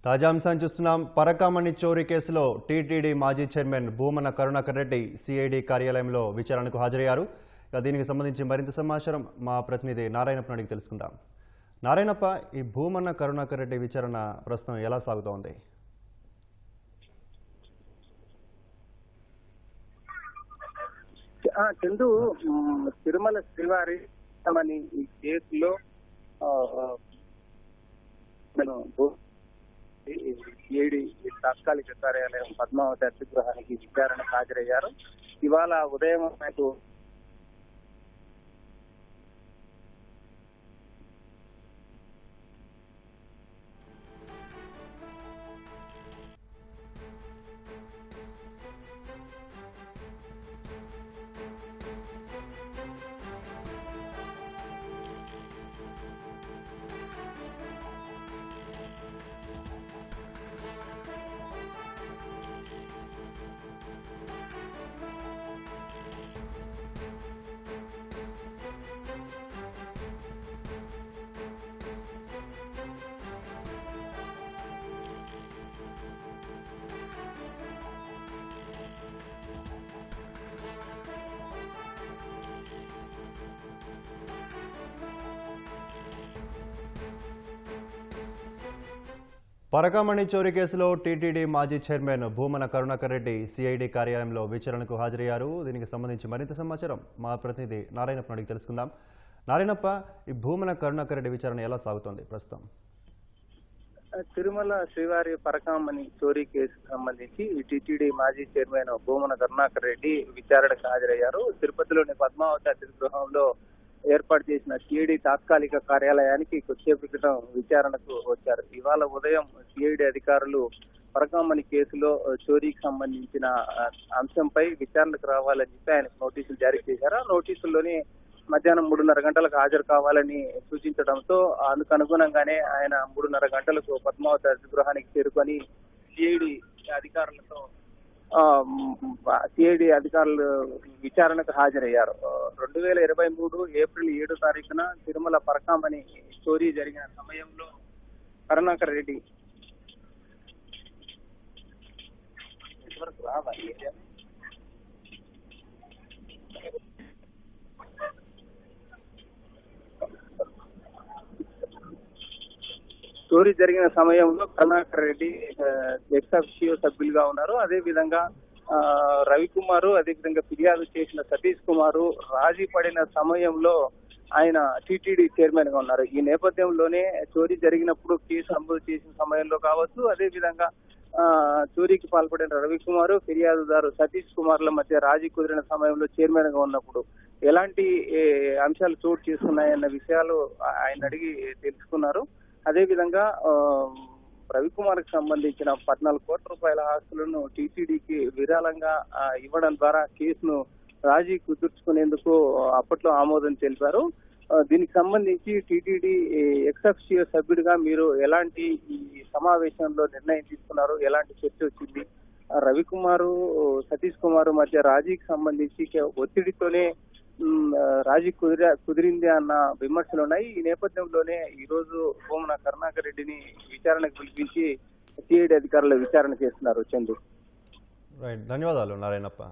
తాజా అంశాన్ని చూస్తున్నాం. పరకామణి చోరీ కేసులో టీటీడీ మాజీ చైర్మన్ భూమన కరుణాకర్ రెడ్డి సిఐడి కార్యాలయంలో విచారణకు హాజరయ్యారు. దీనికి సంబంధించి మరింత సమాచారం మా ప్రతినిధి నారాయణప్ప అడిగి తెలుసుకుందాం. నారాయణప్ప, ఈ భూమన కరుణాకర్ రెడ్డి విచారణ ప్రస్తుతం ఎలా సాగుతోంది? చందు, తిరుమల శ్రీవారి ఈ కేసులో సిఐడి తాత్కాలిక కార్యాలయం పద్మావతి అతిథిగృహానికి విచారణకు హాజరయ్యారు. ఇవాళ ఉదయం ఆయనకు పరకామణి చోరీ కేసులో టీటీడీ మాజీ చైర్మన్ భూమన కరుణాకర్ రెడ్డి సిఐడి కార్యాలయంలో విచారణకు హాజరయ్యారు. దీనికి సంబంధించి మరింత సమాచారం మా ప్రతినిధి నారాయణప్ప అడిగి తెలుసుకుందాం. నారాయణప్ప, ఈ భూమన కరుణాకర్ రెడ్డి విచారణ ఎలా సాగుతోంది ప్రస్తుతం? తిరుమల శ్రీవారి పరకామణి చోరీ కేసుకు సంబంధించి టీటీడీ మాజీ చైర్మన్ భూమన కరుణాకర్ రెడ్డి విచారణకు హాజరయ్యారు. తిరుపతిలోని పద్మావతి అతిథి గృహంలో ఏర్పాటు చేసిన సిఐడి తాత్కాలిక కార్యాలయానికి కొద్దిసేపు క్రితం విచారణకు వచ్చారు. ఇవాళ ఉదయం సిఐడి అధికారులు పరకామణి కేసులో చోరీకి సంబంధించిన అంశంపై విచారణకు రావాలని చెప్పి ఆయనకు నోటీసులు జారీ చేశారు. ఆ నోటీసుల్లోని మధ్యాహ్నం 3:30 గంటలకు హాజరు కావాలని సూచించడంతో అందుకు అనుగుణంగానే ఆయన 3:30 గంటలకు పద్మావతి అతిథి గృహానికి చేరుకొని సిఐడి అధికారులు విచారణకు హాజరయ్యారు. 2023 ఏప్రిల్ 7 తారీఖున తిరుమల పరకామణి చోరీ జరిగిన సమయంలో కరుణాకర్ రెడ్డి చోరీ జరిగిన సమయంలో కరుణాకర్ రెడ్డి ఎక్స్-అఫిషియో సభ్యులుగా ఉన్నారు. అదే విధంగా రవికుమారు, అదేవిధంగా ఫిర్యాదు చేసిన సతీష్ కుమారు రాజీ పడిన సమయంలో ఆయన టీటీడీ చైర్మన్ గా ఉన్నారు. ఈ నేపథ్యంలోనే చోరీ జరిగినప్పుడు కేసు నమోదు చేసిన సమయంలో కావచ్చు, అదే విధంగా చోరీకి పాల్పడిన రవికుమారు, ఫిర్యాదుదారు సతీష్ కుమార్ల మధ్య రాజీ కుదిరిన సమయంలో చైర్మన్ గా ఉన్నప్పుడు ఎలాంటి అంశాలు చోటు చేసుకున్నాయన్న విషయాలు ఆయన అడిగి తెలుసుకున్నారు. అదే విధంగా రవికుమార్ కి సంబంధించిన 14 కోట్ల రూపాయల ఆస్తులను టీటీడీకి విరాళంగా ఇవ్వడం ద్వారా కేసును రాజీ కుదుర్చుకునేందుకు అప్పట్లో ఆమోదం తెలిపారు. దీనికి సంబంధించి టీటీడీ ఎక్స్-అఫిషియో సభ్యుడిగా మీరు ఎలాంటి ఈ సమావేశంలో నిర్ణయం తీసుకున్నారు, ఎలాంటి చర్చ వచ్చింది, రవికుమారు సతీష్ కుమార్ మధ్య రాజీకి సంబంధించి ఒత్తిడితోనే రాజీ కుదిరింది అన్న విమర్శలు ఉన్నాయి. ఈ నేపథ్యంలోనే ఈ రోజు భూమన కరుణాకర్ రెడ్డిని విచారణకు పిలిపించి సిఐడి అధికారులు విచారణ చేస్తున్నారు. చందు, ధన్యవాదాలు నారాయణప్ప.